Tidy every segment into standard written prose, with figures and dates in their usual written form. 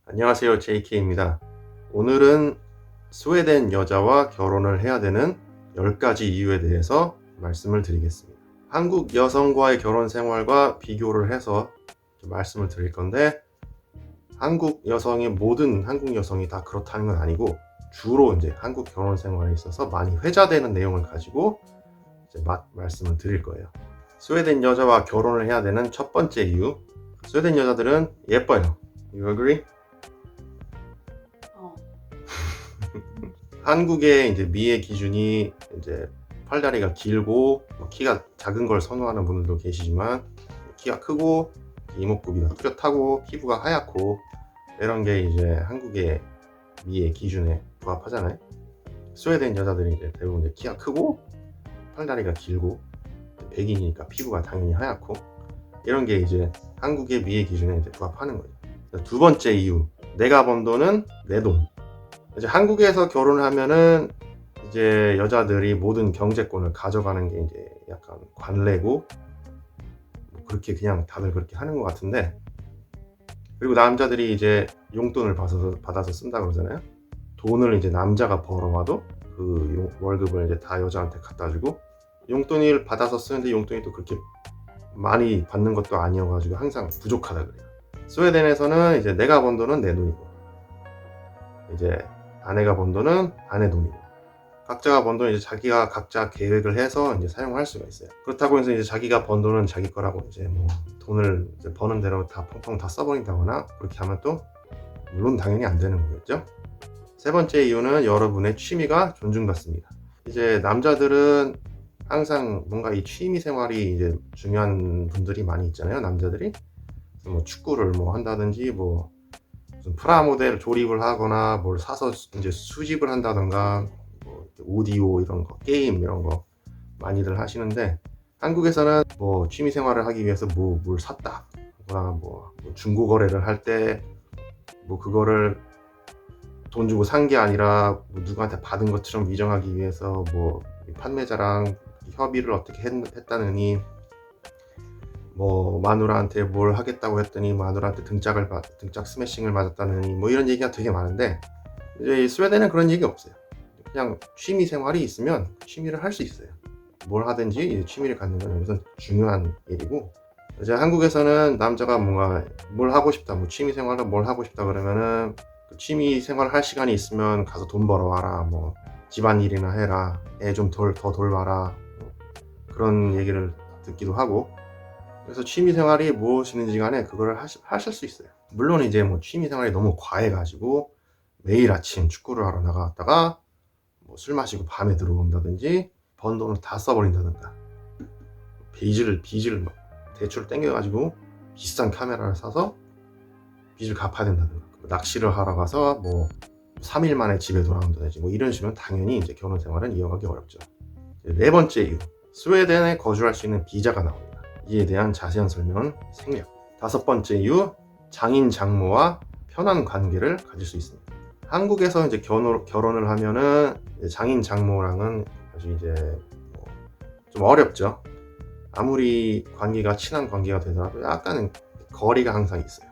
안녕하세요. JK입니다. 오늘은 스웨덴 여자와 결혼을 해야 되는 10가지 이유에 대해서 말씀을 드리겠습니다. 한국 여성과의 결혼 생활과 비교를 해서 좀 말씀을 드릴 건데, 모든 한국 여성이 다 그렇다는 건 아니고, 주로 이제 한국 결혼 생활에 있어서 많이 회자되는 내용을 가지고 이제 말씀을 드릴 거예요. 스웨덴 여자와 결혼을 해야 되는 첫 번째 이유, 스웨덴 여자들은 예뻐요. You agree? 한국의 이제 미의 기준이 이제 팔다리가 길고 키가 작은 걸 선호하는 분들도 계시지만, 키가 크고 이목구비가 뚜렷하고 피부가 하얗고 이런 게 이제 한국의 미의 기준에 부합하잖아요. 스웨덴 여자들이 이제 대부분 이제 키가 크고 팔다리가 길고 백인이니까 피부가 당연히 하얗고 이런 게 이제 한국의 미의 기준에 이제 부합하는 거죠. 두 번째 이유, 내가 번 돈은 내 돈. 이제 한국에서 결혼을 하면은 이제 여자들이 모든 경제권을 가져가는 게 이제 약간 관례고, 그렇게 그냥 다들 그렇게 하는 것 같은데, 그리고 남자들이 이제 용돈을 받아서 쓴다 그러잖아요. 돈을 이제 남자가 벌어와도 그 월급을 이제 다 여자한테 갖다 주고, 용돈을 받아서 쓰는데 용돈이 또 그렇게 많이 받는 것도 아니어가지고 항상 부족하다 그래요. 스웨덴에서는 이제 내가 번 돈은 내 돈이고, 이제 아내가 번 돈은 아내 돈이고, 각자가 번 돈은 이제 자기가 각자 계획을 해서 이제 사용할 수가 있어요. 그렇다고 해서 이제 자기가 번 돈은 자기 거라고 이제 뭐 돈을 이제 버는 대로 다 펑펑 다 써버린다거나 그렇게 하면 또 물론 당연히 안 되는 거겠죠. 세 번째 이유는 여러분의 취미가 존중받습니다. 이제 남자들은 항상 뭔가 이 취미 생활이 이제 중요한 분들이 많이 있잖아요. 남자들이 뭐 축구를 뭐 한다든지 뭐 무슨 프라모델 조립을 하거나 뭘 사서 이제 수집을 한다던가 뭐 오디오 이런 거, 게임 이런 거 많이들 하시는데, 한국에서는 뭐 취미 생활을 하기 위해서 뭘 샀다 거나 뭐 중고 거래를 할 때 뭐 그거를 돈 주고 산 게 아니라 뭐 누구한테 받은 것처럼 위정하기 위해서 뭐 판매자랑 협의를 어떻게 했다느니, 뭐 마누라한테 뭘 하겠다고 했더니 마누라한테 등짝 스매싱을 맞았다느니 뭐 이런 얘기가 되게 많은데, 이제 스웨덴은 그런 얘기 없어요. 그냥 취미 생활이 있으면 취미를 할 수 있어요. 뭘 하든지 취미를 갖는 건 우선 중요한 일이고, 이제 한국에서는 남자가 뭔가 뭘 하고 싶다, 뭐 취미 생활을 뭘 하고 싶다 그러면은 그 취미 생활 할 시간이 있으면 가서 돈 벌어와라, 뭐 집안일이나 해라, 애 좀 더 돌봐라, 뭐 그런 얘기를 듣기도 하고. 그래서 취미 생활이 무엇이든지 간에 그거를 하실 수 있어요. 물론 이제 뭐 취미 생활이 너무 과해가지고 매일 아침 축구를 하러 나갔다가 뭐 술 마시고 밤에 들어온다든지 번 돈을 다 써버린다든가, 빚을 막 대출을 땡겨가지고 비싼 카메라를 사서 빚을 갚아야 된다든가, 낚시를 하러 가서 뭐 3일 만에 집에 돌아온다든지 뭐 이런 식으로 당연히 이제 결혼 생활은 이어가기 어렵죠. 네 번째 이유, 스웨덴에 거주할 수 있는 비자가 나옵니다. 이에 대한 자세한 설명은 생략. 다섯 번째 이유, 장인 장모와 편한 관계를 가질 수 있습니다. 한국에서 이제 결혼을 하면은 장인 장모랑은 아주 이제 좀 어렵죠. 아무리 관계가 친한 관계가 되더라도 약간은 거리가 항상 있어요.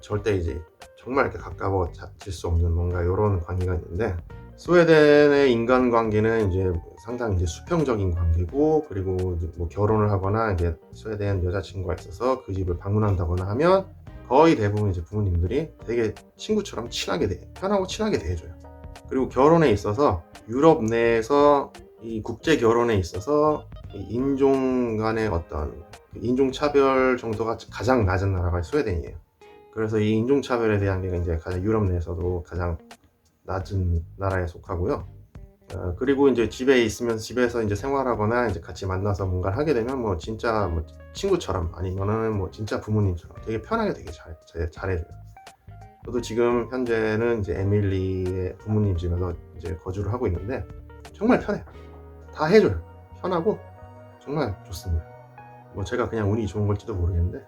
절대 이제 정말 이렇게 가까워질 수 없는 뭔가 이런 관계가 있는데, 스웨덴의 인간관계는 이제 상당히 이제 수평적인 관계고, 그리고 뭐 결혼을 하거나 이제 스웨덴 여자친구가 있어서 그 집을 방문한다거나 하면 거의 대부분 이제 부모님들이 되게 친구처럼 편하고 친하게 대해줘요. 그리고 결혼에 있어서 유럽 내에서 이 국제 결혼에 있어서 이 인종 간의 어떤 인종 차별 정도가 가장 낮은 나라가 스웨덴이에요. 그래서 이 인종 차별에 대한 게 이제 가장 유럽 내에서도 가장 낮은 나라에 속하고요. 그리고 이제 집에 있으면 집에서 이제 생활하거나 이제 같이 만나서 뭔가를 하게 되면 뭐 진짜 뭐 친구처럼 아니면은 뭐 진짜 부모님처럼 되게 편하게 되게 잘해줘요. 저도 지금 현재는 이제 에밀리의 부모님 집에서 이제 거주를 하고 있는데 정말 편해요. 다 해줘요. 편하고 정말 좋습니다. 뭐 제가 그냥 운이 좋은 걸지도 모르겠는데,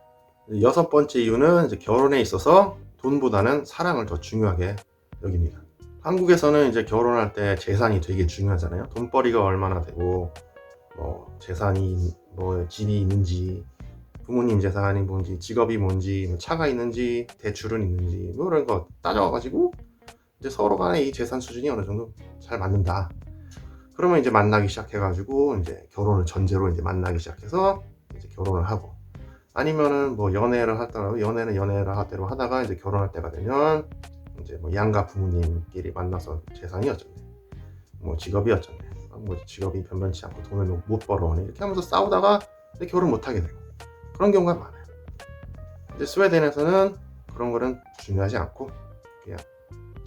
여섯 번째 이유는 이제 결혼에 있어서 돈보다는 사랑을 더 중요하게 여깁니다. 한국에서는 이제 결혼할 때 재산이 되게 중요하잖아요. 돈벌이가 얼마나 되고 뭐 재산이 뭐 집이 있는지 부모님 재산이 뭔지, 직업이 뭔지, 뭐 차가 있는지, 대출은 있는지, 뭐 이런 거 따져가지고 이제 서로 간에 이 재산 수준이 어느 정도 잘 맞는다. 그러면 이제 만나기 시작해가지고 이제 결혼을 전제로 이제 만나기 시작해서 이제 결혼을 하고, 아니면은 뭐 연애를 하더라도 연애는 연애를 하대로 하다가 이제 결혼할 때가 되면 이제 뭐 양가 부모님끼리 만나서 재산이 어쩌네, 뭐 직업이 어쩌네, 뭐 직업이 변변치 않고 돈을 못 벌어오네, 이렇게 하면서 싸우다가 이제 결혼 못 하게 되고 그런 경우가 많아요. 이제 스웨덴에서는 그런 거는 중요하지 않고 그냥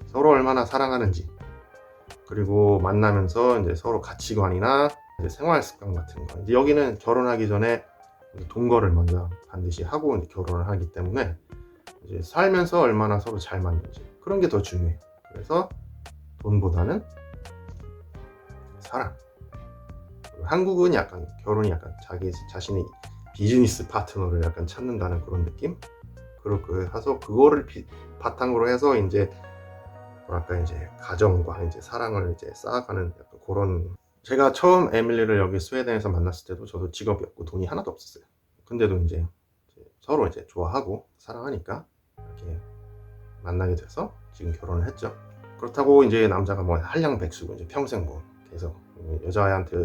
서로 얼마나 사랑하는지, 그리고 만나면서 이제 서로 가치관이나 이제 생활 습관 같은 거, 이제 여기는 결혼하기 전에 동거를 먼저 반드시 하고 이제 결혼을 하기 때문에 이제 살면서 얼마나 서로 잘 맞는지 그런 게 더 중요해요. 그래서 돈보다는 사랑. 한국은 약간 결혼이 약간 자기 자신의 비즈니스 파트너를 약간 찾는다는 그런 느낌? 그렇게 해서 그거를 바탕으로 해서 이제 뭐랄까 이제 가정과 이제 사랑을 이제 쌓아가는 약간 그런. 제가 처음 에밀리를 여기 스웨덴에서 만났을 때도 저도 직업이 없고 돈이 하나도 없었어요. 근데도 이제 서로 이제 좋아하고 사랑하니까 이렇게 만나게 돼서 지금 결혼을 했죠. 그렇다고 이제 남자가 뭐 한량백수고 이제 평생 뭐 계속 여자애한테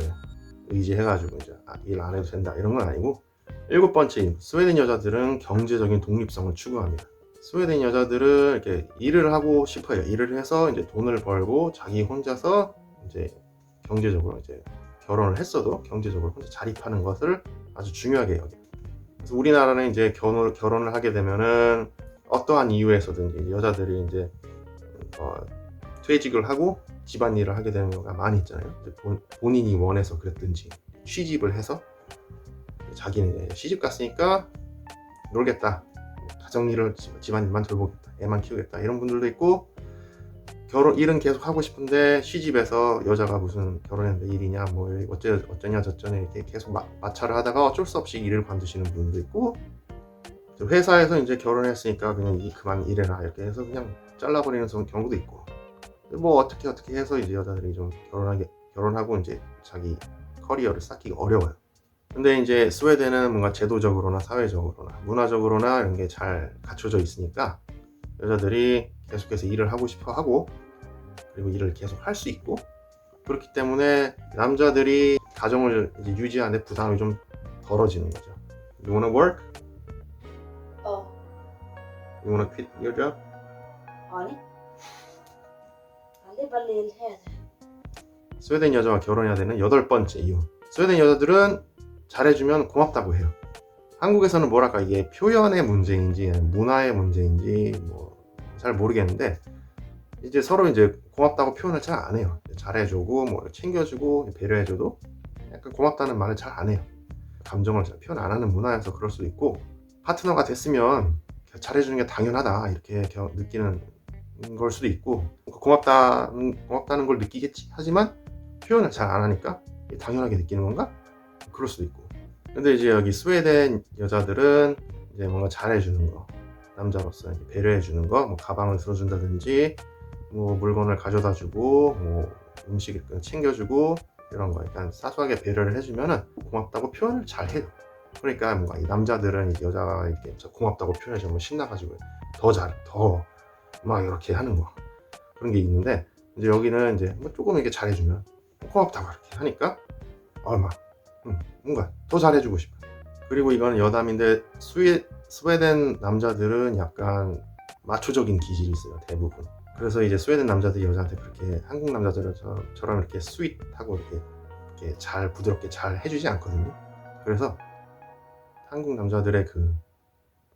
의지해가지고 이제 일 안 해도 된다 이런 건 아니고, 7번째, 스웨덴 여자들은 경제적인 독립성을 추구합니다. 스웨덴 여자들은 이렇게 일을 하고 싶어요. 일을 해서 이제 돈을 벌고 자기 혼자서 이제 경제적으로 이제 결혼을 했어도 경제적으로 혼자 자립하는 것을 아주 중요하게 여겨요. 그래서 우리나라는 이제 결혼을 하게 되면은 어떠한 이유에서든지 여자들이 이제 퇴직을 하고 집안일을 하게 되는 경우가 많이 있잖아요. 본인이 원해서 그랬든지 취직을 해서 자기는 시집 갔으니까 놀겠다, 가정일을 집안일만 돌보겠다, 애만 키우겠다 이런 분들도 있고, 일은 계속 하고 싶은데 시집에서 여자가 무슨 결혼했는데 일이냐 뭐 어쩌냐 저쩌냐 이렇게 계속 마찰을 하다가 어쩔 수 없이 일을 관두시는 분도 있고, 회사에서 이제 결혼했으니까 그냥 그만 일해라 이렇게 해서 그냥 잘라버리는 경우도 있고, 뭐 어떻게 해서 이제 여자들이 좀 결혼하고 이제 자기 커리어를 쌓기가 어려워요. 근데 이제 스웨덴은 뭔가 제도적으로나 사회적으로나 문화적으로나 이런 게 잘 갖춰져 있으니까 여자들이 계속해서 일을 하고 싶어 하고, 그리고 일을 계속 할 수 있고, 그렇기 때문에 남자들이 가정을 이제 유지하는 데 부담이 좀 덜어지는 거죠. You wanna work? You wanna quit your job? 아니? 빨리 일해야 돼. 스웨덴 여자와 결혼해야 되는 8번째 이유. 스웨덴 여자들은 잘해주면 고맙다고 해요. 한국에서는 뭐랄까 이게 표현의 문제인지 문화의 문제인지 뭐 잘 모르겠는데, 이제 서로 이제 고맙다고 표현을 잘 안 해요. 잘해주고 뭐 챙겨주고 배려해줘도 약간 고맙다는 말을 잘 안 해요. 감정을 잘 표현 안 하는 문화여서 그럴 수도 있고, 파트너가 됐으면 잘해주는 게 당연하다 이렇게 느끼는 걸 수도 있고, 고맙다는 걸 느끼겠지 하지만 표현을 잘 안 하니까 당연하게 느끼는 건가? 그럴 수도 있고. 근데 이제 여기 스웨덴 여자들은 이제 뭔가 잘해주는 거, 남자로서 배려해주는 거, 뭐 가방을 들어준다든지 뭐 물건을 가져다주고 뭐 음식을 챙겨주고 이런 거 약간 사소하게 배려를 해주면은 고맙다고 표현을 잘 해요. 그러니까 뭔가 이 남자들은 이제 여자가 이렇게 고맙다고 표현해주면 신나가지고 더 막 이렇게 하는 거, 그런 게 있는데, 이제 여기는 이제 뭐 조금 이렇게 잘해주면 고맙다고 이렇게 하니까 뭔가 더 잘해주고 싶어. 그리고 이건 여담인데 스웨덴 남자들은 약간 마초적인 기질이 있어요, 대부분. 그래서 이제 스웨덴 남자들이 여자한테 그렇게 한국 남자들처럼 이렇게 스윗하고 이렇게 잘 부드럽게 잘 해주지 않거든요. 그래서 한국 남자들의 그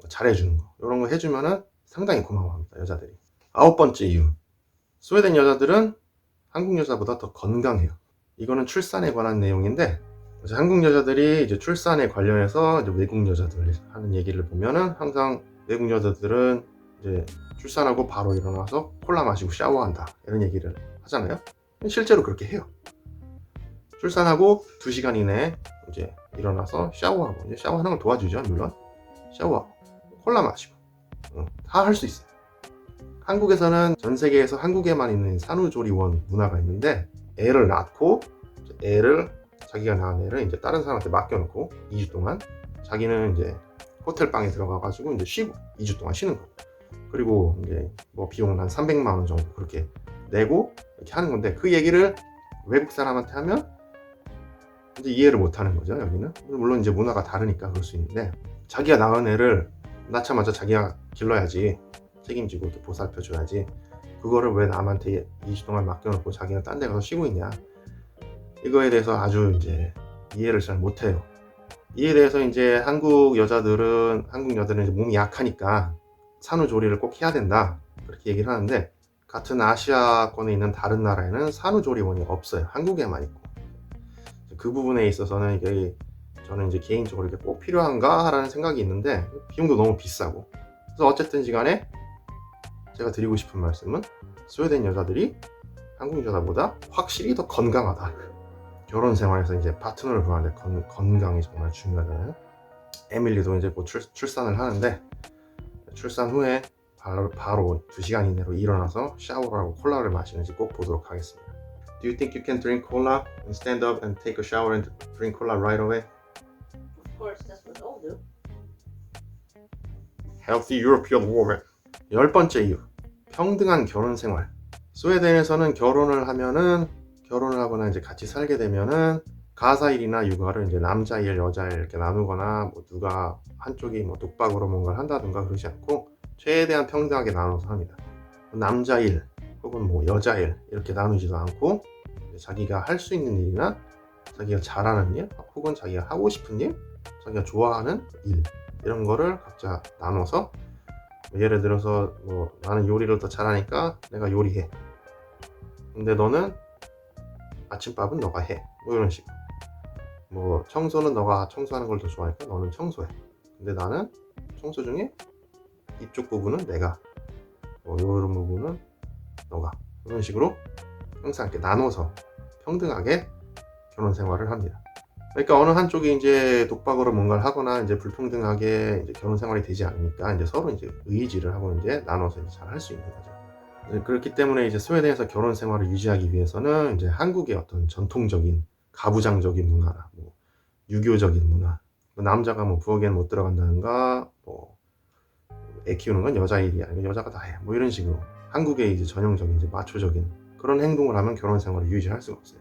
잘해주는 거 이런 거 해주면은 상당히 고마워합니다, 여자들이. 9번째 이유. 스웨덴 여자들은 한국 여자보다 더 건강해요. 이거는 출산에 관한 내용인데, 한국 여자들이 이제 출산에 관련해서 이제 외국 여자들 하는 얘기를 보면은 항상 외국 여자들은 이제 출산하고 바로 일어나서 콜라 마시고 샤워한다 이런 얘기를 하잖아요. 실제로 그렇게 해요. 출산하고 2시간 이내에 이제 일어나서 샤워하고, 이제 샤워하는 걸 도와주죠, 물론. 샤워하고 콜라 마시고 다 할 수 있어요. 한국에서는 전 세계에서 한국에만 있는 산후조리원 문화가 있는데, 애를 낳고 자기가 낳은 애를 이제 다른 사람한테 맡겨놓고 2주 동안 자기는 이제 호텔 방에 들어가가지고 이제 쉬고 2주 동안 쉬는 거. 그리고 이제 뭐 비용은 한 300만 원 정도 그렇게 내고 이렇게 하는 건데, 그 얘기를 외국 사람한테 하면 이제 이해를 못 하는 거죠. 여기는 물론 이제 문화가 다르니까 그럴 수 있는데, 자기가 낳은 애를 낳자마자 자기가 길러야지, 책임지고 이렇게 보살펴 줘야지, 그거를 왜 남한테 2주 동안 맡겨놓고 자기는 딴 데 가서 쉬고 있냐, 이거에 대해서 아주 이제 이해를 잘 못해요. 이에 대해서 이제 한국 여자들은 이제 몸이 약하니까 산후조리를 꼭 해야 된다 그렇게 얘기를 하는데, 같은 아시아권에 있는 다른 나라에는 산후조리원이 없어요. 한국에만 있고. 그 부분에 있어서는 이게 저는 이제 개인적으로 이게 꼭 필요한가 라는 생각이 있는데, 비용도 너무 비싸고. 그래서 어쨌든지 간에 제가 드리고 싶은 말씀은, 스웨덴 여자들이 한국 여자보다 확실히 더 건강하다. 결혼 생활에서 이제 파트너를 구하는데 건강이 정말 중요하잖아요. 에밀리도 이제 곧 출산을 하는데, 출산 후에 바로 2시간 이내로 일어나서 샤워를 하고 콜라를 마시는지 꼭 보도록 하겠습니다. Do you think you can drink cola and stand up and take a shower and drink cola right away? Of course, that's what all do. Healthy European woman. 10번째 이유, 평등한 결혼 생활. 스웨덴에서는 결혼을 하거나 이제 같이 살게 되면은 가사일이나 육아를 이제 남자일, 여자일 이렇게 나누거나, 뭐 누가 한쪽이 뭐 독박으로 뭔가를 한다든가 그러지 않고 최대한 평등하게 나눠서 합니다. 남자일 혹은 뭐 여자일 이렇게 나누지도 않고, 자기가 할 수 있는 일이나 자기가 잘하는 일 혹은 자기가 하고 싶은 일, 자기가 좋아하는 일, 이런 거를 각자 나눠서, 예를 들어서 뭐 나는 요리를 더 잘하니까 내가 요리해, 근데 너는 아침밥은 너가 해, 뭐 이런 식으로. 뭐 청소는 너가 청소하는 걸 더 좋아하니까 너는 청소해, 근데 나는 청소 중에 이쪽 부분은 내가, 뭐 이런 부분은 너가, 이런 식으로 항상 이렇게 나눠서 평등하게 결혼 생활을 합니다. 그러니까 어느 한쪽이 이제 독박으로 뭔가를 하거나 이제 불평등하게 이제 결혼 생활이 되지 않으니까 이제 서로 이제 의지를 하고 이제 나눠서 이제 잘 할 수 있는 거죠. 그렇기 때문에 이제 스웨덴에서 결혼 생활을 유지하기 위해서는 이제 한국의 어떤 전통적인 가부장적인 문화나 뭐 유교적인 문화, 남자가 뭐 부엌에는 못 들어간다든가, 뭐 애 키우는 건 여자 일이야, 여자가 다 해, 뭐 이런 식으로 한국의 이제 전형적인 이제 마초적인 그런 행동을 하면 결혼 생활을 유지할 수가 없어요.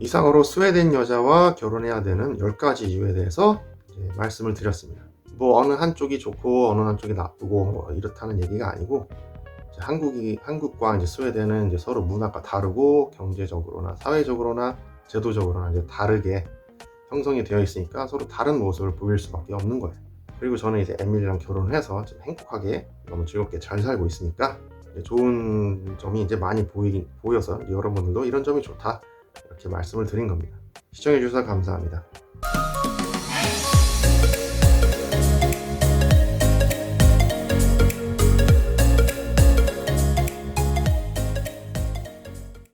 이상으로 스웨덴 여자와 결혼해야 되는 10가지 이유에 대해서 이제 말씀을 드렸습니다. 뭐 어느 한쪽이 좋고 어느 한쪽이 나쁘고 뭐 이렇다는 얘기가 아니고, 한국과 이제 스웨덴은 이제 서로 문화가 다르고 경제적으로나 사회적으로나 제도적으로나 이제 다르게 형성이 되어 있으니까 서로 다른 모습을 보일 수밖에 없는 거예요. 그리고 저는 이제 에밀리랑 결혼을 해서 지금 행복하게 너무 즐겁게 잘 살고 있으니까 좋은 점이 이제 많이 보여서 여러분들도 이런 점이 좋다 이렇게 말씀을 드린 겁니다. 시청해 주셔서 감사합니다.